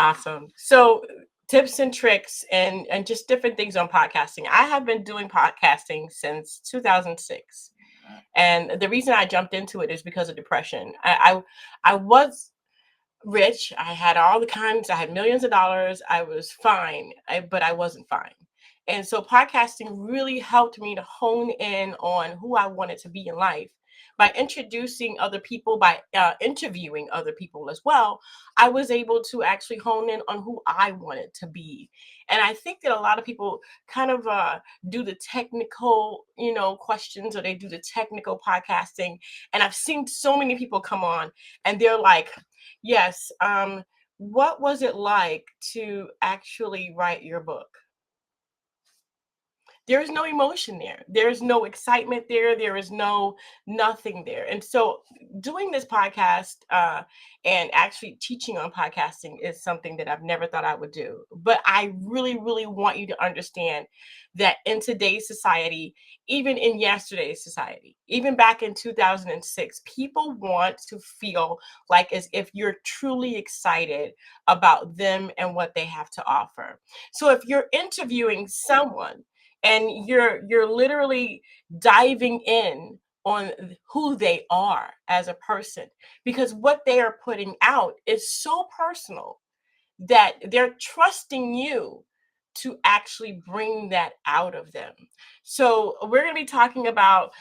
Awesome. So tips and tricks and just different things on podcasting. I have been doing podcasting since 2006. And the reason I jumped into it is because of depression. I was rich. I had all the kinds, I had millions of dollars. I was fine, but I wasn't fine. And so podcasting really helped me to hone in on who I wanted to be in life. By introducing other people, by interviewing other people as well, I was able to actually hone in on who I wanted to be. And I think that a lot of people kind of do the technical, questions, or they do the technical podcasting. And I've seen so many people come on and they're like, yes. What was it like to actually write your book? There's no emotion there. There's no excitement there. There is no nothing there. And so doing this podcast and actually teaching on podcasting is something that I've never thought I would do. But I really, really want you to understand that in today's society, even in yesterday's society, even back in 2006, people want to feel like as if you're truly excited about them and what they have to offer. So if you're interviewing someone, and you're literally diving in on who they are as a person, because what they are putting out is so personal that they're trusting you to actually bring that out of them. So we're going to be talking about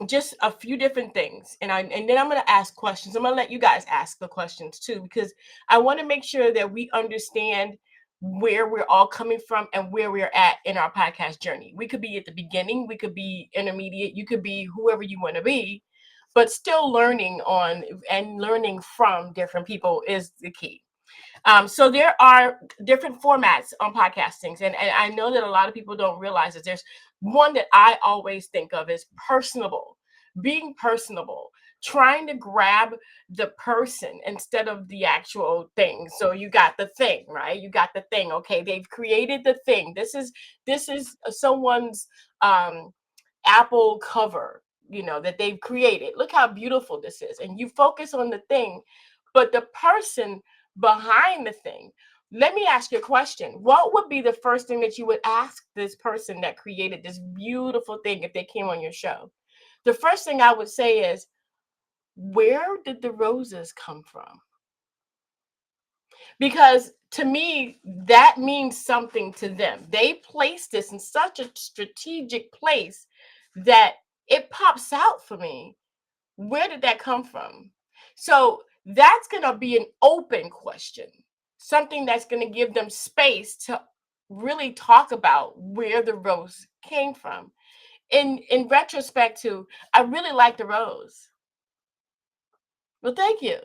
just a few different things, and then I'm going to ask questions. I'm going to let you guys ask the questions too, because I want to make sure that we understand where we're all coming from and where we're at in our podcast journey. We could be at the beginning, we could be intermediate, you could be whoever you want to be, but still learning on and learning from different people is the key. So there are different formats on podcastings, and I know that a lot of people don't realize that there's one that I always think of as personable, being personable, trying to grab the person instead of the actual thing. So you got the thing, right? You got the thing. Okay, they've created the thing. This is someone's Apple cover, that they've created. Look how beautiful this is, and you focus on the thing, but the person behind the thing. Let me ask you a question. What would be the first thing that you would ask this person that created this beautiful thing if they came on your show? The first thing I would say is, where did the roses come from? Because to me, that means something to them. They placed this in such a strategic place that it pops out for me. Where did that come from? So that's going to be an open question, something that's going to give them space to really talk about where the rose came from. In retrospect to, I really like the rose. Well, thank you.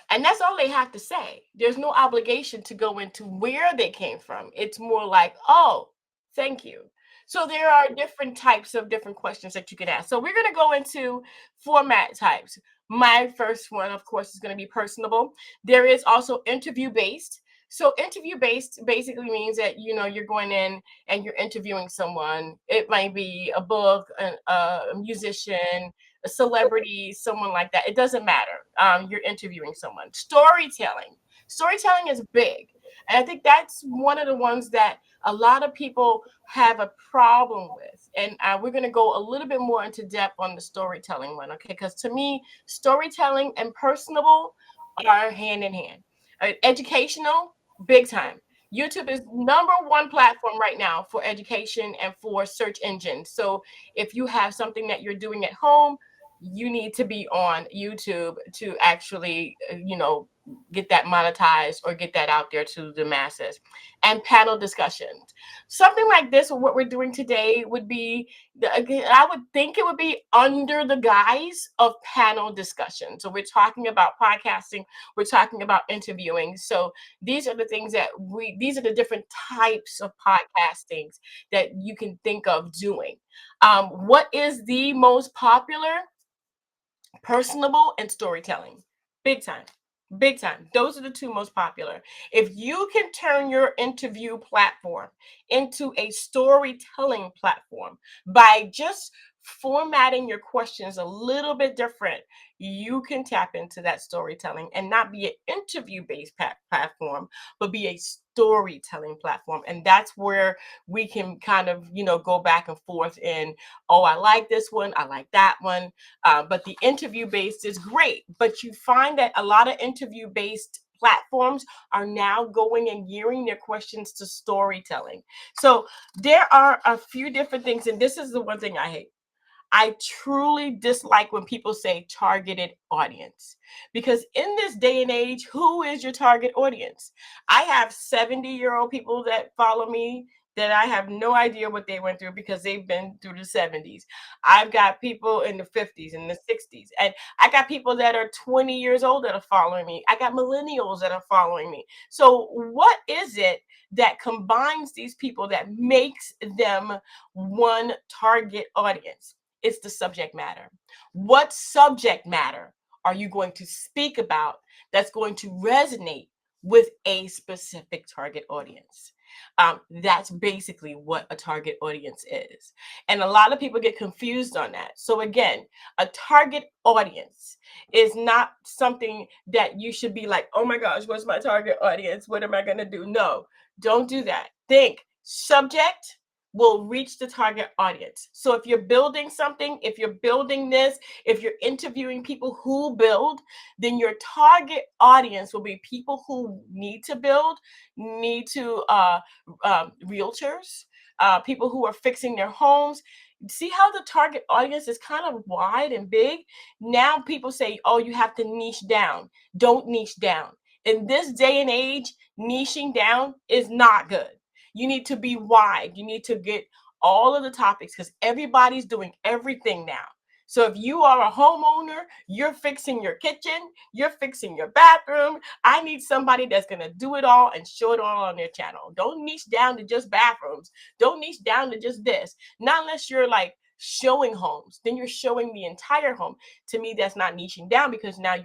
And that's all they have to say. There's no obligation to go into where they came from. It's more like, oh, thank you. So there are different types of different questions that you can ask. So we're going to go into format types. My first one, of course, is going to be personable. There is also interview based. So interview based basically means that you're going in and you're interviewing someone. It might be a book, a musician, a celebrity, someone like that. It doesn't matter. You're interviewing someone. Storytelling is big, and I think that's one of the ones that a lot of people have a problem with. And we're going to go a little bit more into depth on the storytelling one, okay? Because to me, storytelling and personable are hand in hand. Educational, big time. YouTube is number one platform right now for education and for search engines. So if you have something that you're doing at home, you need to be on YouTube to actually, get that monetized or get that out there to the masses. And panel discussions. Something like this, or what we're doing today, would be, I would think it would be under the guise of panel discussion. So we're talking about podcasting, we're talking about interviewing. So these are the things these are the different types of podcastings that you can think of doing. What is the most popular? Personable and storytelling. Big time. Big time. Those are the two most popular. If you can turn your interview platform into a storytelling platform by just formatting your questions a little bit different, you can tap into that storytelling and not be an interview-based platform, but be a storytelling platform. And that's where we can kind of, go back and forth in, oh, I like this one, I like that one. But the interview-based is great. But you find that a lot of interview-based platforms are now going and gearing their questions to storytelling. So there are a few different things, and this is the one thing I hate. I truly dislike when people say targeted audience, because in this day and age, who is your target audience? I have 70-year-old people that follow me that I have no idea what they went through because they've been through the 70s. I've got people in the 50s and the 60s, and I got people that are 20 years old that are following me. I got millennials that are following me. So what is it that combines these people that makes them one target audience? It's the subject matter. What subject matter are you going to speak about that's going to resonate with a specific target audience? That's basically what a target audience is. And a lot of people get confused on that. So again, a target audience is not something that you should be like, oh my gosh, what's my target audience? What am I going to do? No, don't do that. Think subject will reach the target audience. So if you're building something, if you're building this, if you're interviewing people who build, then your target audience will be people who need to build, need to realtors, people who are fixing their homes. See how the target audience is kind of wide and big? Now people say, oh, you have to niche down. Don't niche down. In this day and age, niching down is not good. You need to be wide. You need to get all of the topics because everybody's doing everything now. So if you are a homeowner, you're fixing your kitchen, you're fixing your bathroom, I need somebody that's going to do it all and show it all on their channel. Don't niche down to just bathrooms. Don't niche down to just this. Not unless you're like showing homes, then you're showing the entire home. To me, that's not niching down, because now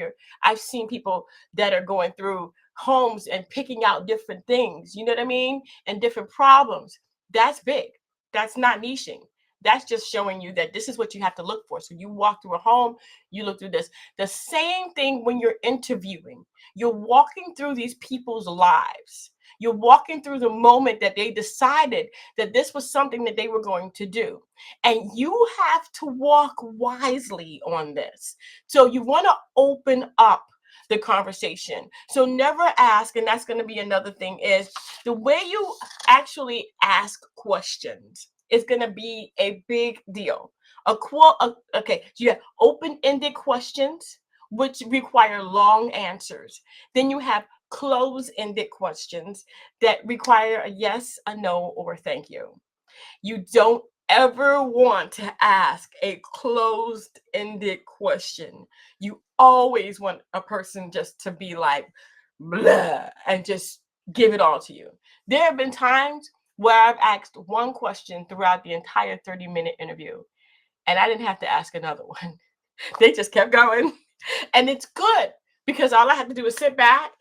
I've seen people that are going through homes and picking out different things, you know what I mean? And different problems. That's big. That's not niching. That's just showing you that this is what you have to look for. So you walk through a home, you look through this. The same thing when you're interviewing. You're walking through these people's lives. You're walking through the moment that they decided that this was something that they were going to do. And you have to walk wisely on this. So you want to open up the conversation. So never ask, and that's going to be another thing, is the way you actually ask questions is going to be a big deal. Okay, so you have open-ended questions, which require long answers. Then you have close-ended questions that require a yes, a no, or a thank you. You don't ever want to ask a closed-ended question. You always want a person just to be like, blah, and just give it all to you. There have been times where I've asked one question throughout the entire 30-minute interview, and I didn't have to ask another one. They just kept going. And it's good, because all I have to do is sit back,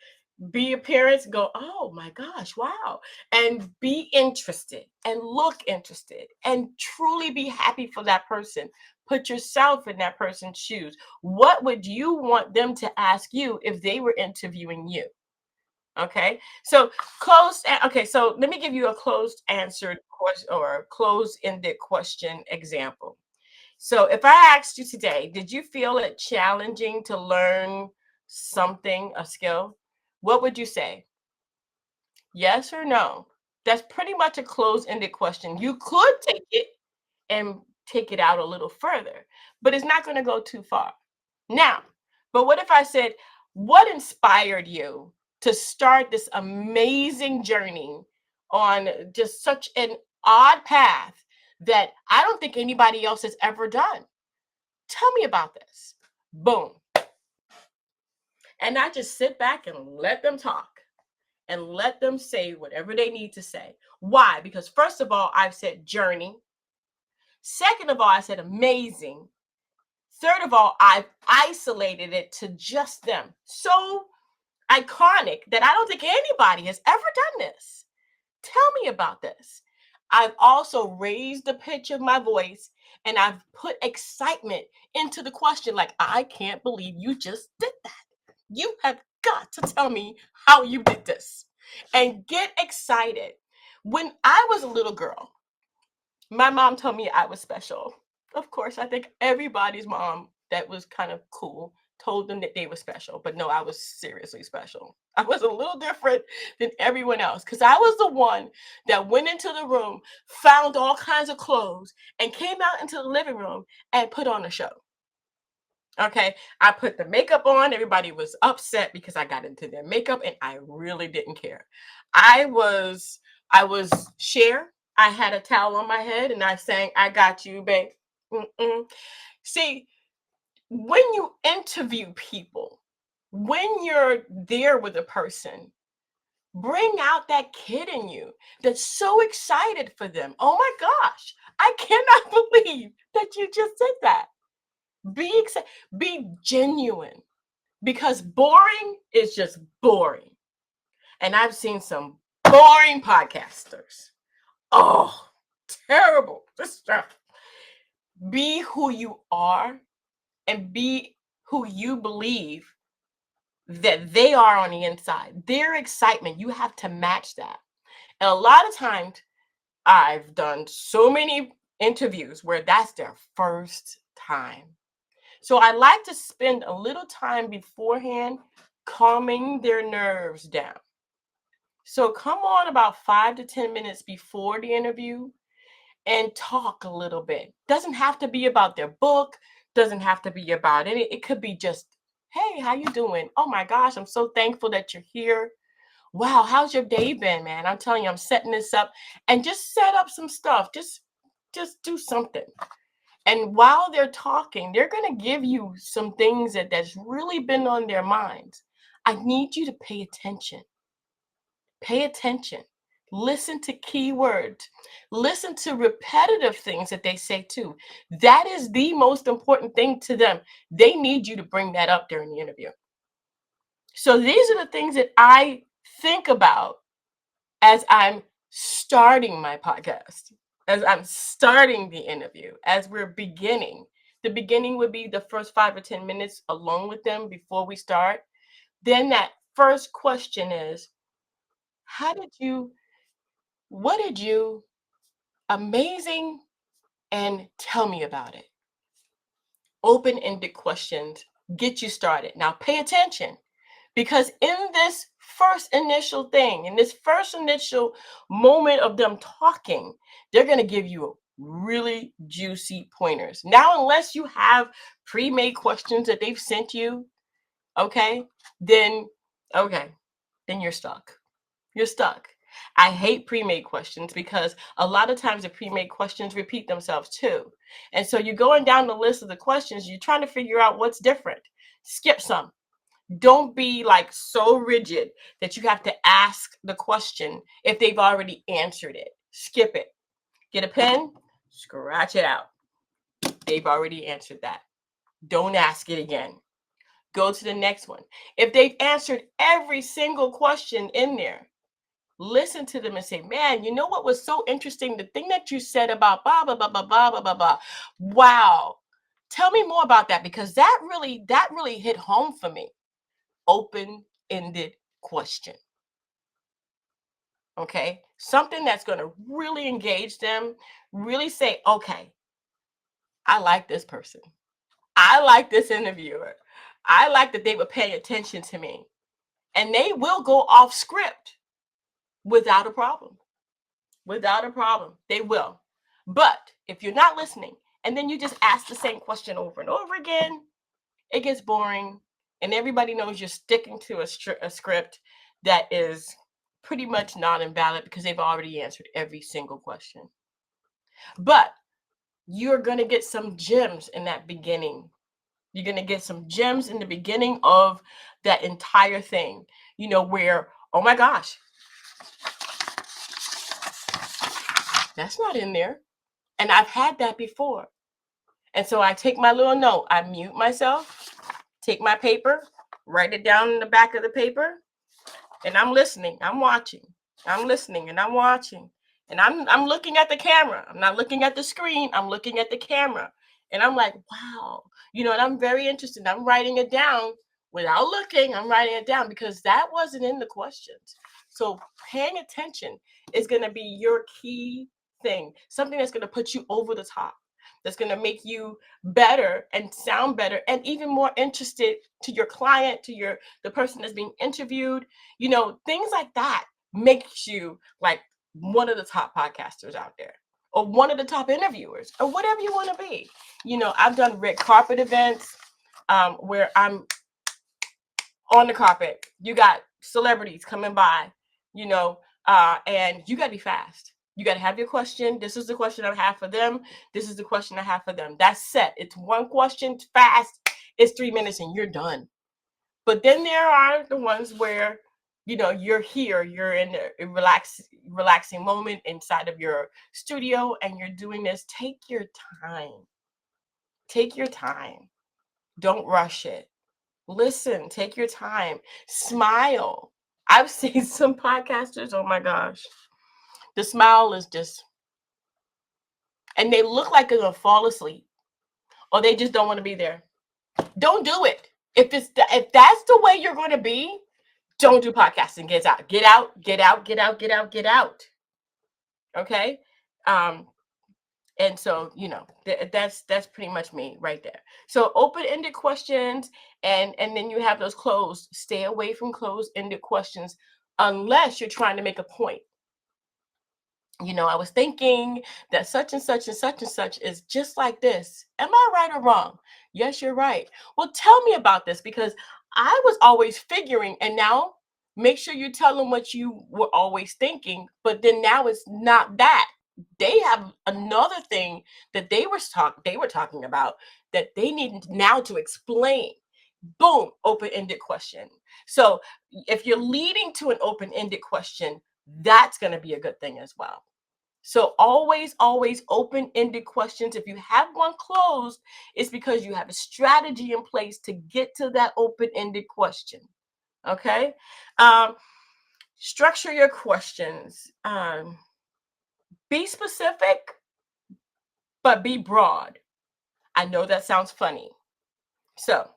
be a parent, go, oh my gosh, wow, and be interested and look interested and truly be happy for that person. Put yourself in that person's shoes. What would you want them to ask you if they were interviewing you? Okay, so okay, so let me give you a closed answered question or a closed ended question example. So if I asked you today, did you feel it challenging to learn something, a skill? What would you say? Yes or no? That's pretty much a closed-ended question. You could take it and take it out a little further, but it's not going to go too far. Now, but what if I said, what inspired you to start this amazing journey on just such an odd path that I don't think anybody else has ever done? Tell me about this. Boom. And I just sit back and let them talk and let them say whatever they need to say. Why? Because first of all, I've said journey. Second of all, I said amazing. Third of all, I've isolated it to just them. So iconic that I don't think anybody has ever done this. Tell me about this. I've also raised the pitch of my voice and I've put excitement into the question. Like, I can't believe you just did that. You have got to tell me how you did this, and get excited. When I was a little girl, my mom told me I was special. Of course, I think everybody's mom that was kind of cool told them that they were special. But no, I was seriously special. I was a little different than everyone else because I was the one that went into the room, found all kinds of clothes, and came out into the living room and put on a show. Okay, I put the makeup on. Everybody was upset because I got into their makeup, and I really didn't care. I was Cher. I had a towel on my head, and I sang, "I got you, babe." Mm-mm. See, when you interview people, when you're there with a person, bring out that kid in you that's so excited for them. Oh my gosh, I cannot believe that you just did that. Be excited, be genuine, because boring is just boring. And I've seen some boring podcasters. Oh, terrible. This stuff. Be who you are and be who you believe that they are on the inside. Their excitement, you have to match that. And a lot of times, I've done so many interviews where that's their first time. So I like to spend a little time beforehand calming their nerves down. So come on about 5 to 10 minutes before the interview and talk a little bit. Doesn't have to be about their book, doesn't have to be about it. It could be just, "Hey, how you doing? Oh my gosh, I'm so thankful that you're here. Wow, how's your day been, man? I'm telling you, I'm setting this up." And just set up some stuff. Just do something. And while they're talking, they're going to give you some things that's really been on their minds. I need you to pay attention. Pay attention. Listen to keywords. Listen to repetitive things that they say too. That is the most important thing to them. They need you to bring that up during the interview. So these are the things that I think about as I'm starting my podcast, as I'm starting the interview, as we're beginning. The beginning would be the first 5 or 10 minutes alone with them before we start. Then that first question is, what did you, amazing, and tell me about it. Open-ended questions get you started. Now pay attention, because in this first initial thing, in this first initial moment of them talking, they're going to give you really juicy pointers. Now, unless you have pre-made questions that they've sent you, okay, then you're stuck. You're stuck. I hate pre-made questions because a lot of times the pre-made questions repeat themselves too. And so you're going down the list of the questions, you're trying to figure out what's different. Skip some. Don't be like so rigid that you have to ask the question if they've already answered it. Skip it. Get a pen, scratch it out. They've already answered that. Don't ask it again. Go to the next one. If they've answered every single question in there, listen to them and say, "Man, you know what was so interesting? The thing that you said about blah, blah, blah, blah, blah, blah, blah, blah. Wow. Tell me more about that, because that really hit home for me." Open-ended question. Okay? Something that's going to really engage them, really say, "Okay, I like this person. I like this interviewer. I like that they were paying attention to me." And they will go off script without a problem. Without a problem. They will. But if you're not listening and then you just ask the same question over and over again, it gets boring, and everybody knows you're sticking to a script that is pretty much non-invalid because they've already answered every single question. But you're going to get some gems in that beginning. You're going to get some gems in the beginning of that entire thing, where, oh my gosh, that's not in there. And I've had that before. And so I take my little note, I mute myself, take my paper, write it down in the back of the paper, and I'm listening, I'm watching, I'm listening, and I'm watching. And I'm looking at the camera. I'm not looking at the screen. I'm looking at the camera. And I'm like, wow. And I'm very interested. I'm writing it down without looking. I'm writing it down because that wasn't in the questions. So paying attention is going to be your key thing, something that's going to put you over the top, that's going to make you better and sound better and even more interested to your client, to the person that's being interviewed. Things like that makes you like one of the top podcasters out there, or one of the top interviewers, or whatever you want to be. I've done red carpet events where I'm on the carpet. You got celebrities coming by, and you got to be fast. You got to have your question. This is the question I have for them. This is the question I have for them. That's set. It's one question, fast. It's 3 minutes and you're done. But then there are the ones where, you're here, you're in a relaxing moment inside of your studio and you're doing this. Take your time. Take your time. Don't rush it. Listen, take your time. Smile. I've seen some podcasters, oh my gosh. The smile is just, and they look like they're going to fall asleep or they just don't want to be there. Don't do it. If that's the way you're going to be, don't do podcasting. Get out. Get out. Get out. Get out. Get out. Get out. Okay. And so, that's pretty much me right there. So open-ended questions, and then you have those closed. Stay away from closed-ended questions unless you're trying to make a point. I was thinking that such and such and such and such is just like this. Am I right or wrong? Yes, you're right. Well, tell me about this, because I was always figuring, and now make sure you tell them what you were always thinking, but then now it's not that. They have another thing that they were talking about that they need now to explain. Boom, open-ended question. So if you're leading to an open-ended question, that's going to be a good thing as well. So always open-ended questions. If you have one closed, it's because you have a strategy in place to get to that open-ended question. Okay. Structure your questions. Be specific, but be broad. I know that sounds funny. So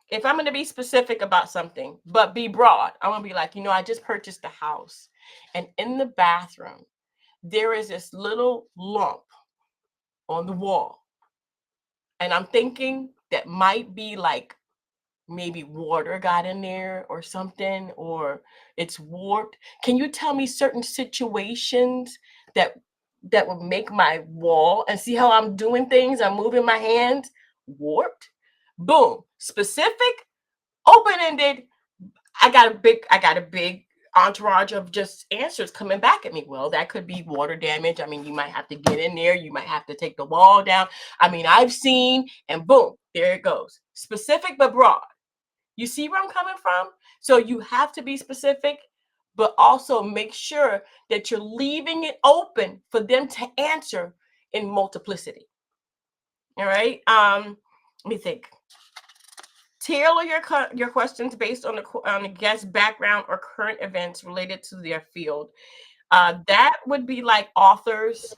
if I'm going to be specific about something, but be broad, I'm going to be like, I just purchased a house, and in the bathroom, there is this little lump on the wall. And I'm thinking that might be like maybe water got in there or something, or it's warped. Can you tell me certain situations that would make my wall, and see how I'm doing things? I'm moving my hands, warped. Boom. Specific, open-ended. I got a big entourage of just answers coming back at me. Well, that could be water damage. I mean, you might have to get in there. You might have to take the wall down. I mean, I've seen, and boom, there it goes. Specific but broad. You see where I'm coming from? So you have to be specific, but also make sure that you're leaving it open for them to answer in multiplicity. All right. Let me think. Tailor your questions based on the guest's background or current events related to their field. That would be like authors,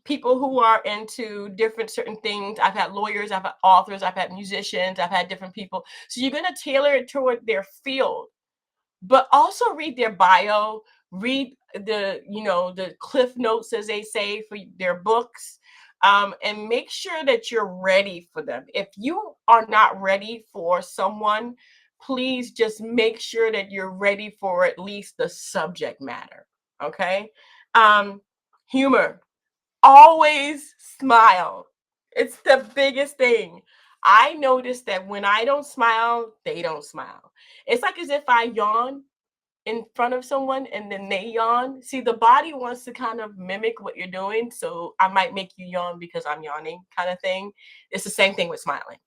people who are into certain things. I've had lawyers, I've had authors, I've had musicians, I've had different people. So you're going to tailor it toward their field, but also read their bio, read the cliff notes, as they say, for their books. And make sure that you're ready for them. If you are not ready for someone, please just make sure that you're ready for at least the subject matter. Okay. Humor. Always smile. It's the biggest thing. I notice that when I don't smile, they don't smile. It's like as if I yawn in front of someone and then they yawn. See, the body wants to kind of mimic what you're doing. So I might make you yawn because I'm yawning, kind of thing. It's the same thing with smiling.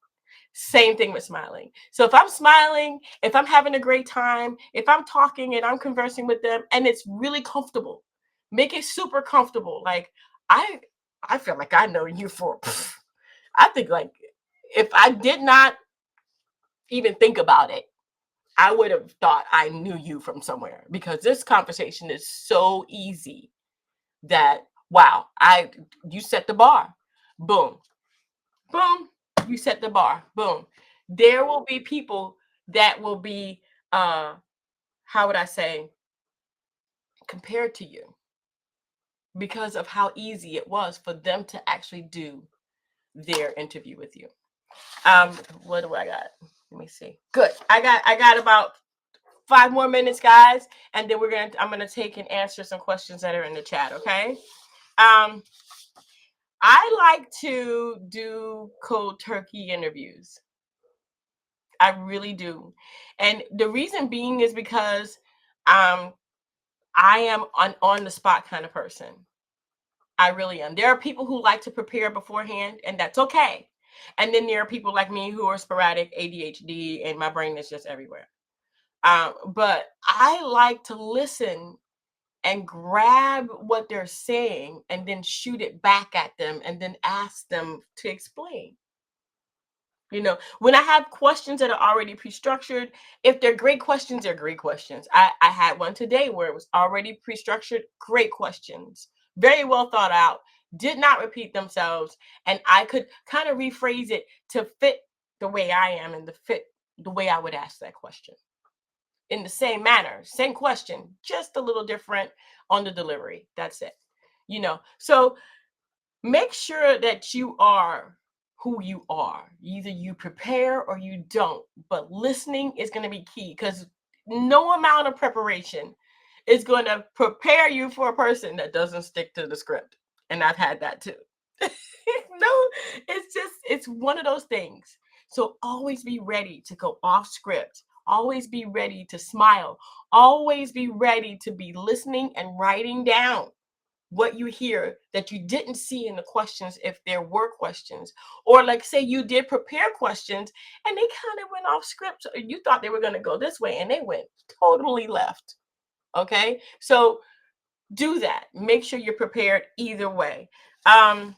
Same thing with smiling. So if I'm smiling, if I'm having a great time, if I'm talking and I'm conversing with them and it's really comfortable, make it super comfortable. Like I feel like I know you for, I think like if I did not even think about it, I would have thought I knew you from somewhere, because this conversation is so easy. that, wow, you set the bar. Boom. Boom. You set the bar. Boom. There will be people that will be how would I say, compared to you because of how easy it was for them to actually do their interview with you. What do I got? Let me see. Good. I got about 5 more minutes, guys, and then I'm gonna take and answer some questions that are in the chat. Okay. Um, I like to do cold turkey interviews. I really do, and the reason being is because um, I am an on the spot kind of person. I really am. There are people who like to prepare beforehand, and that's okay. And then there are people like me who are sporadic ADHD, and my brain is just everywhere. But I like to listen and grab what they're saying and then shoot it back at them and then ask them to explain. When I have questions that are already pre-structured, if they're great questions, they're great questions. I had one today where it was already pre-structured, great questions, very well thought out, did not repeat themselves, and I could kind of rephrase it to fit the way I am and to fit the way I would ask that question. In the same manner, same question, just a little different on the delivery. That's it. So make sure that you are who you are. Either you prepare or you don't, but listening is going to be key because no amount of preparation is going to prepare you for a person that doesn't stick to the script. And I've had that too. No, it's one of those things. So always be ready to go off script. Always be ready to smile. Always be ready to be listening and writing down what you hear that you didn't see in the questions if there were questions, or like say you did prepare questions and they kind of went off script. You thought they were going to go this way and they went totally left. Okay, so do that. Make sure you're prepared either way. I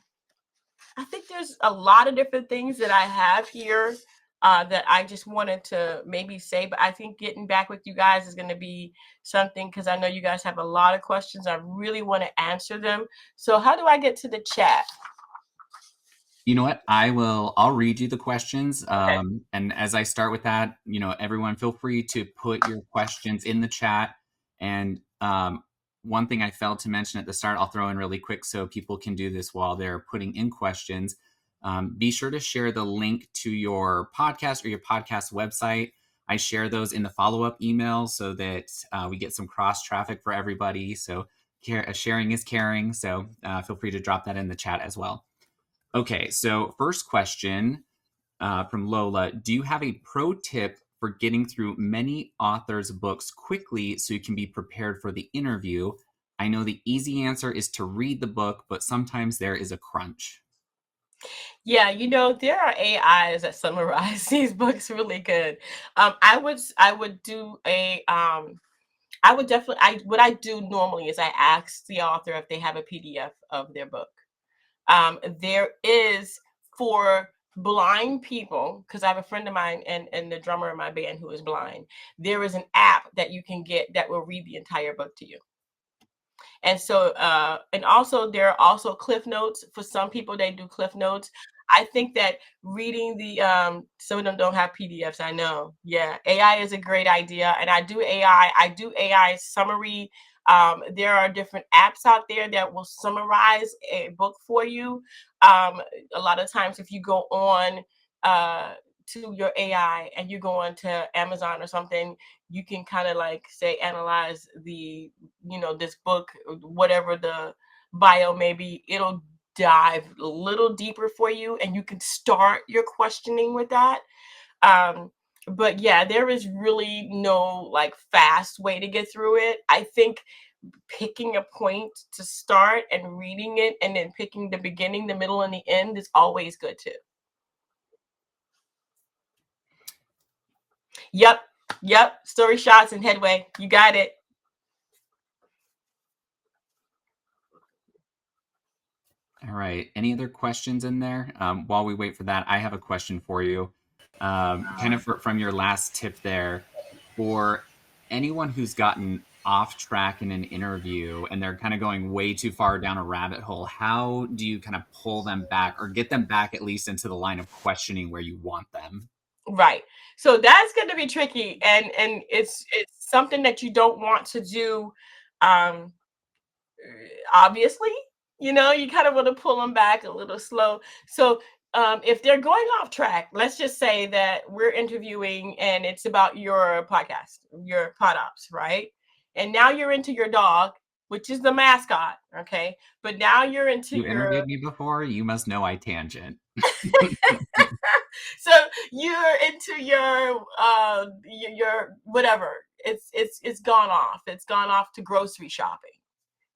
think there's a lot of different things that I have here that I just wanted to maybe say, but I think getting back with you guys is going to be something because I know you guys have a lot of questions. I really want to answer them. So how do I get to the chat? You know what? I'll read you the questions. Okay. And as I start with that, everyone feel free to put your questions in the chat. And one thing I failed to mention at the start, I'll throw in really quick so people can do this while they're putting in questions. Be sure to share the link to your podcast or your podcast website. I share those in the follow-up email so that we get some cross traffic for everybody. So sharing is caring. So feel free to drop that in the chat as well. Okay, so first question from Lola. Do you have a pro tip for getting through many authors' books quickly so you can be prepared for the interview? I know the easy answer is to read the book, but sometimes there is a crunch. Yeah, there are AIs that summarize these books really good. I would do I would definitely what I do normally is I ask the author if they have a PDF of their book. There is for blind people, because I have a friend of mine and the drummer in my band who is blind. There is an app that you can get that will read the entire book to you. And so, and also there are also cliff notes. For some people, they do cliff notes. I think that reading some of them don't have PDFs. I know. Yeah, AI is a great idea, and I do AI. I do AI summary. There are different apps out there that will summarize a book for you. A lot of times, if you go on to your AI and you go on to Amazon or something, you can kind of like say analyze this book, whatever the bio may be. It'll dive a little deeper for you and you can start your questioning with that. But yeah, there is really no like fast way to get through it. I think picking a point to start and reading it and then picking the beginning, the middle, and the end is always good too. Yep, story shots and headway. You got it. All right. Any other questions in there? While we wait for that, I have a question for you. Kind of from your last tip there. For anyone who's gotten off track in an interview and they're kind of going way too far down a rabbit hole, how do you kind of pull them back or get them back at least into the line of questioning where you want them? Right. So that's going to be tricky, and it's something that you don't want to do. Um, Obviously, you kind of want to pull them back a little slow. So if they're going off track, let's just say that we're interviewing and it's about your podcast, your pod ops, right? And now you're into your dog, which is the mascot, okay? But now you're into You your interviewed me before, you must know I tangent. so you're into your whatever. It's gone off. It's gone off to grocery shopping.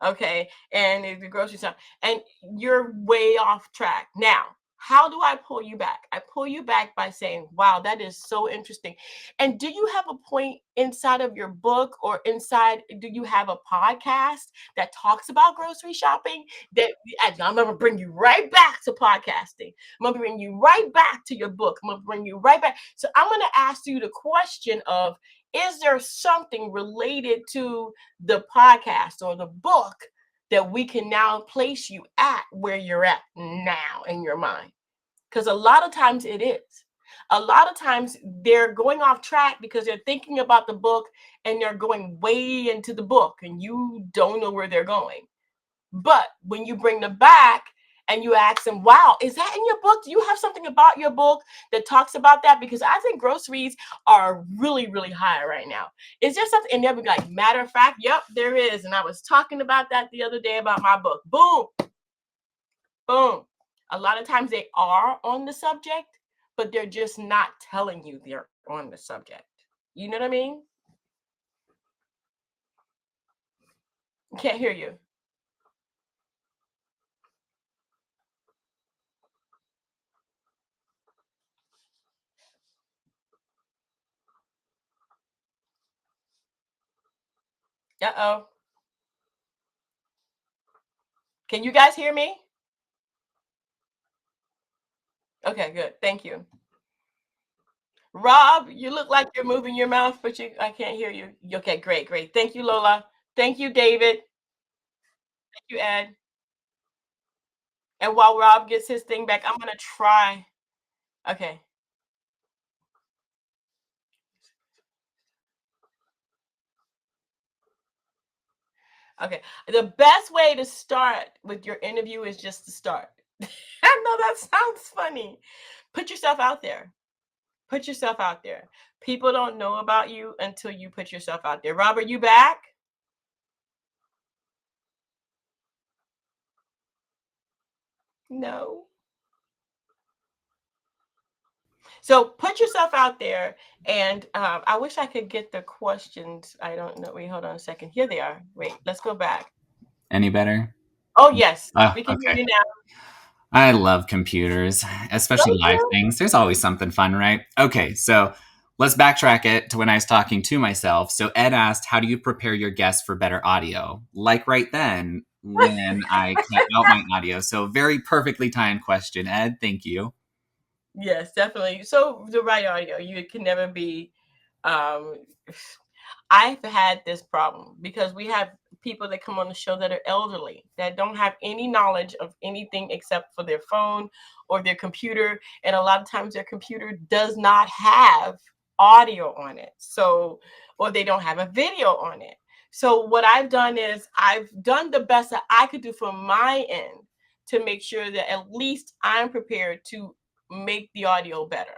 Okay, and the grocery store, and you're way off track. Now, how do I pull you back? I pull you back by saying, wow, that is so interesting. And do you have a point inside of your book, or do you have a podcast that talks about grocery shopping? That I'm gonna bring you right back to podcasting. I'm gonna bring you right back to your book. I'm gonna bring you right back. So I'm gonna ask you the question of, is there something related to the podcast or the book that we can now place you at where you're at now in your mind? Because a lot of times it is. A lot of times they're going off track because they're thinking about the book and they're going way into the book and you don't know where they're going. But when you bring them back and you ask them, wow, is that in your book? Do you have something about your book that talks about that? Because I think groceries are really, really high right now. Is there something? And they'll be like, matter of fact, yep, there is. And I was talking about that the other day about my book. Boom, boom. A lot of times they are on the subject, but they're just not telling you they're on the subject. You know what I mean? Can't hear you. Uh-oh. Can you guys hear me? Okay, good. Thank you. Rob, you look like you're moving your mouth, but I can't hear you. Okay, great, great. Thank you, Lola. Thank you, David. Thank you, Ed. And while Rob gets his thing back, I'm gonna try. Okay. Okay. The best way to start with your interview is just to start. I know that sounds funny. Put yourself out there. Put yourself out there. People don't know about you until you put yourself out there. Robert, you back? No. So put yourself out there, and I wish I could get the questions. I don't know. Wait, hold on a second. Here they are. Wait, let's go back. Any better? Oh yes, Oh, we can hear okay. you now. I love computers, especially Don't live you? things. There's always something fun, right? Okay, so let's backtrack it to when I was talking to myself. So Ed asked, how do you prepare your guests for better audio? Like right then when I cut out my audio. So very perfectly timed question, Ed. Thank you. Yes, definitely. So the right audio, you can never be. Um, I've had this problem because we have people that come on the show that are elderly that don't have any knowledge of anything except for their phone or their computer, and a lot of times their computer does not have audio on it. So, or they don't have a video on it. So what I've done is I've done the best that I could do from my end to make sure that at least I'm prepared to make the audio better.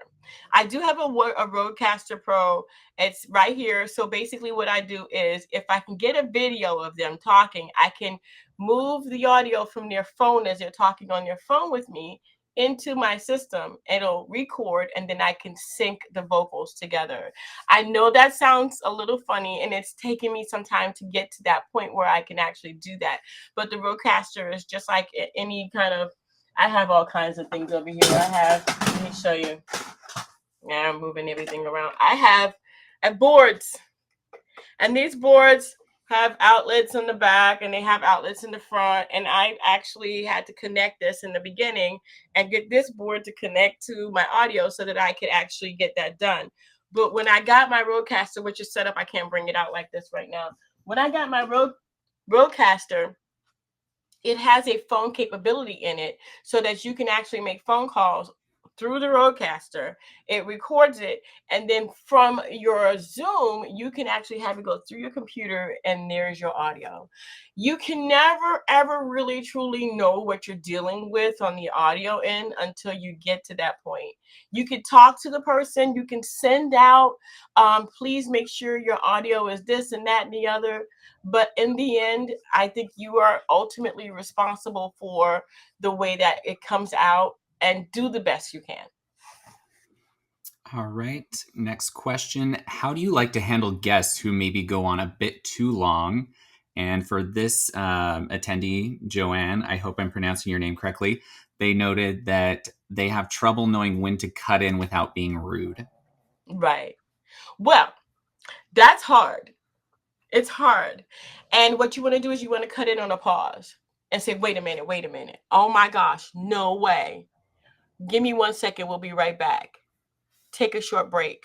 I do have a Rodecaster Pro. It's right here. So basically what I do is if I can get a video of them talking, I can move the audio from their phone as they're talking on their phone with me into my system. It'll record and then I can sync the vocals together. I know that sounds a little funny and it's taken me some time to get to that point where I can actually do that. But the Rodecaster is just like any kind of, I have all kinds of things over here. Let me show you. Now I'm moving everything around. I have boards, and these boards have outlets in the back and they have outlets in the front. And I actually had to connect this in the beginning and get this board to connect to my audio so that I could actually get that done. But when I got my Rodecaster, which is set up, I can't bring it out like this right now. When I got my roadcaster, it has a phone capability in it so that you can actually make phone calls through the roadcaster. It records it, and then from your Zoom you can actually have it go through your computer, and there's your audio. You can never ever really truly know what you're dealing with on the audio end until you get to that point. You can talk to the person, you can send out, please make sure your audio is this and that and the other, but in the end, I think you are ultimately responsible for the way that it comes out, and do the best you can. All right. Next question. How do you like to handle guests who maybe go on a bit too long? And for this attendee, Joanne, I hope I'm pronouncing your name correctly. They noted that they have trouble knowing when to cut in without being rude. Right. Well, that's hard. It's hard. And what you want to do is you want to cut in on a pause and say, wait a minute, wait a minute. Oh my gosh, no way. Give me 1 second. We'll be right back. Take a short break.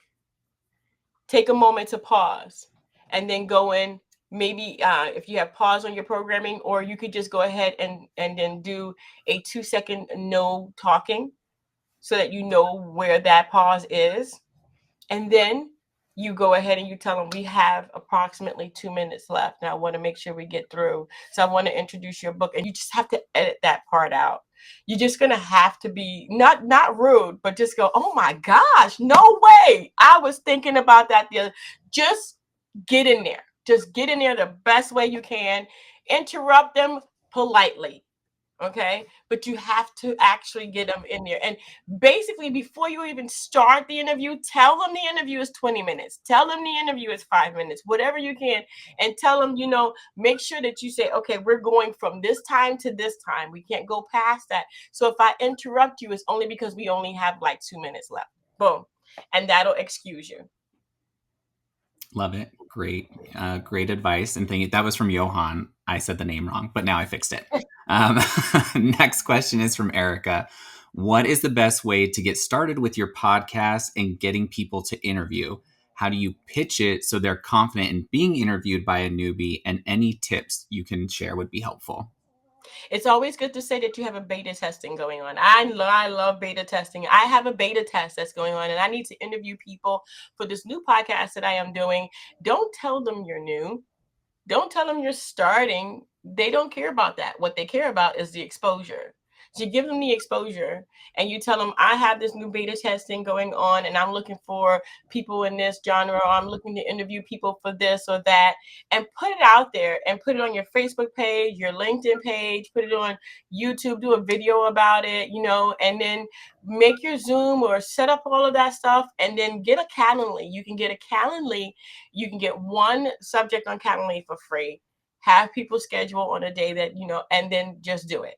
Take a moment to pause and then go in. Maybe if you have pause on your programming, or you could just go ahead and then do a 2 second no talking so that you know where that pause is. And then you go ahead and you tell them, we have approximately 2 minutes left. Now I want to make sure we get through. So I want to introduce your book. And you just have to edit that part out. You're just gonna have to be not rude, but just go, oh my gosh, no way. I was thinking about that the other. Just get in there. Just get in there the best way you can. Interrupt them politely. Okay, but you have to actually get them in there. And basically, before you even start the interview, tell them the interview is 20 minutes, tell them the interview is 5 minutes, whatever you can. And tell them, make sure that you say, okay, we're going from this time to this time, we can't go past that. So if I interrupt you, it's only because we only have like 2 minutes left. Boom. And that'll excuse you. Love it. Great. Great advice. And thank you. That was from Johan. I said the name wrong, but now I fixed it. Next question is from Erica. What is the best way to get started with your podcast and getting people to interview? How do you pitch it so they're confident in being interviewed by a newbie? And any tips you can share would be helpful. It's always good to say that you have a beta testing going on. I love beta testing. I have a beta test that's going on, and I need to interview people for this new podcast that I am doing. Don't tell them you're new. Don't tell them you're starting. They don't care about that. What they care about is the exposure. So you give them the exposure and you tell them, I have this new beta testing going on and I'm looking for people in this genre, or I'm looking to interview people for this or that, and put it out there and put it on your Facebook page, your LinkedIn page, put it on YouTube, do a video about it, and then make your Zoom or set up all of that stuff, and then get a Calendly. You can get a Calendly. You can get one subject on Calendly for free. Have people schedule on a day that, and then just do it.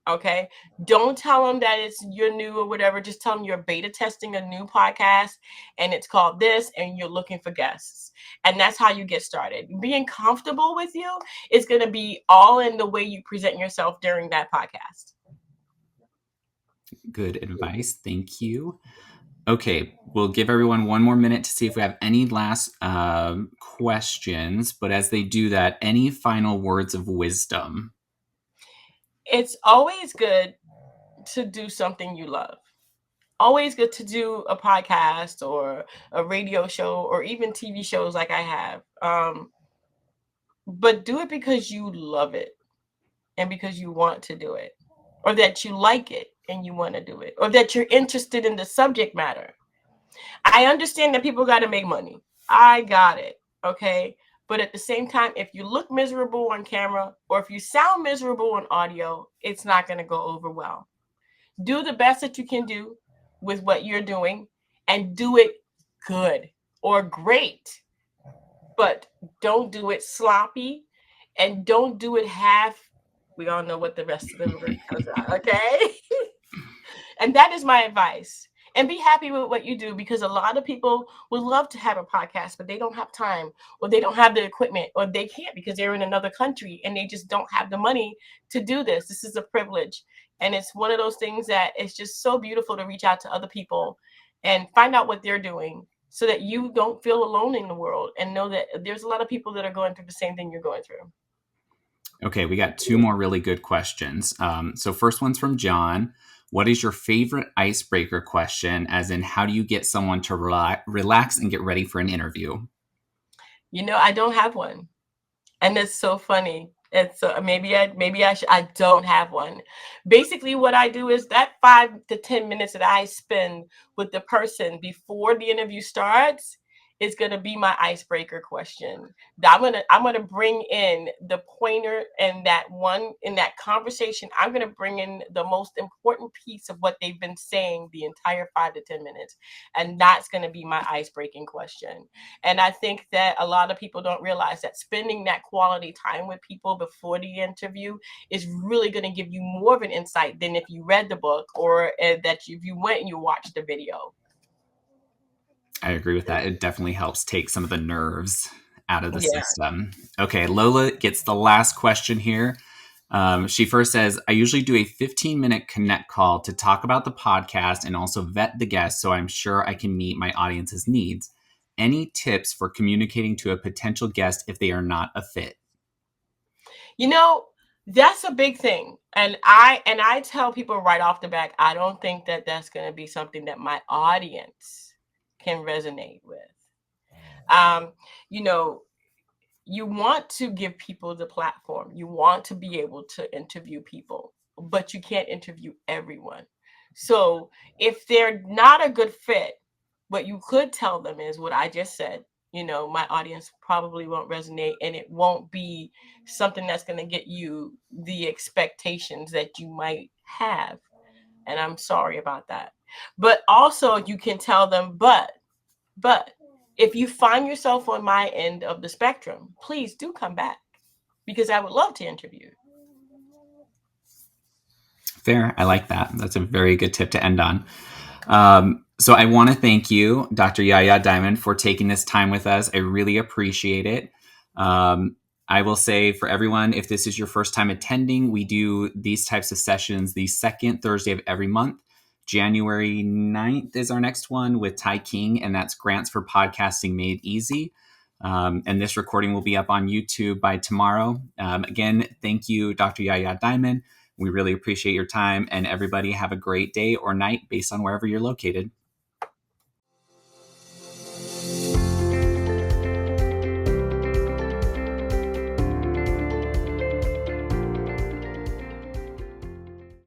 Okay. Don't tell them that you're new or whatever. Just tell them you're beta testing a new podcast and it's called this and you're looking for guests. And that's how you get started. Being comfortable with you is going to be all in the way you present yourself during that podcast. Good advice. Thank you. Okay, we'll give everyone one more minute to see if we have any last questions. But as they do that, any final words of wisdom? It's always good to do something you love. Always good to do a podcast or a radio show or even TV shows like I have. But do it because you love it and because you want to do it, or that you like it and you want to do it, or that you're interested in the subject matter. I understand that people got to make money. I got it. Okay. But at the same time, if you look miserable on camera or if you sound miserable on audio, it's not going to go over well. Do the best that you can do with what you're doing and do it good or great. But don't do it sloppy and don't do it half. We all know what the rest of the word comes out. Okay. And that is my advice. And be happy with what you do, because a lot of people would love to have a podcast, but they don't have time, or they don't have the equipment, or they can't because they're in another country and they just don't have the money to do this. This is a privilege. And it's one of those things that it's just so beautiful to reach out to other people and find out what they're doing so that you don't feel alone in the world and know that there's a lot of people that are going through the same thing you're going through. Okay, we got two more really good questions. So first one's from John. What is your favorite icebreaker question? As in, how do you get someone to relax and get ready for an interview? I don't have one. And it's so funny. It's maybe I don't have one. Basically, what I do is that 5 to 10 minutes that I spend with the person before the interview starts is gonna be my icebreaker question. I'm gonna bring in the pointer and that one in that conversation. I'm gonna bring in the most important piece of what they've been saying the entire 5 to 10 minutes, and that's gonna be my icebreaking question. And I think that a lot of people don't realize that spending that quality time with people before the interview is really going to give you more of an insight than if you read the book or that if you went and you watched the video. I agree with that. It definitely helps take some of the nerves out of the Yeah. system. Okay, Lola gets the last question here. She first says, I usually do a 15-minute connect call to talk about the podcast and also vet the guests so I'm sure I can meet my audience's needs. Any tips for communicating to a potential guest if they are not a fit? That's a big thing. And I tell people right off the bat, I don't think that that's going to be something that my audience can resonate with. Um, you know, you want to give people the platform. You want to be able to interview people, but you can't interview everyone. So if they're not a good fit, what you could tell them is what I just said. My audience probably won't resonate, and it won't be something that's going to get you the expectations that you might have. And I'm sorry about that. But also, you can tell them, but if you find yourself on my end of the spectrum, please do come back because I would love to interview. Fair. I like that. That's a very good tip to end on. So I want to thank you, Dr. YaYa Diamond, for taking this time with us. I really appreciate it. I will say for everyone, if this is your first time attending, we do these types of sessions the second Thursday of every month. January 9th is our next one with Ty King, and that's Grants for Podcasting Made Easy. And this recording will be up on YouTube by tomorrow. Again, thank you, Dr. YaYa Diamond. We really appreciate your time, and everybody have a great day or night based on wherever you're located.